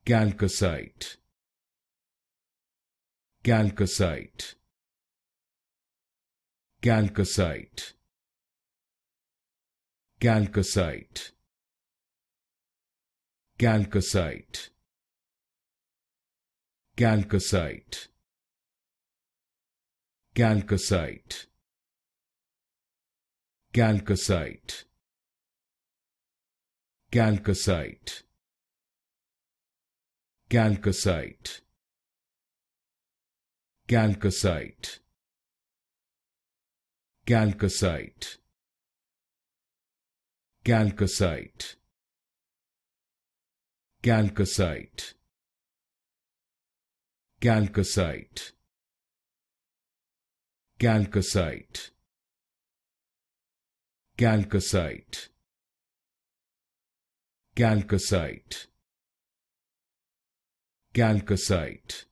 Chalcocite, Chalcocite, Chalcocite, Chalcocite, Chalcocite, Chalcocite, Chalcocite, Chalcocite, Chalcocite, Chalcocite, Chalcocite, Chalcocite, Chalcocite, Chalcocite, Chalcocite, Chalcocite, Chalcocite, Chalcocite, Chalcocite,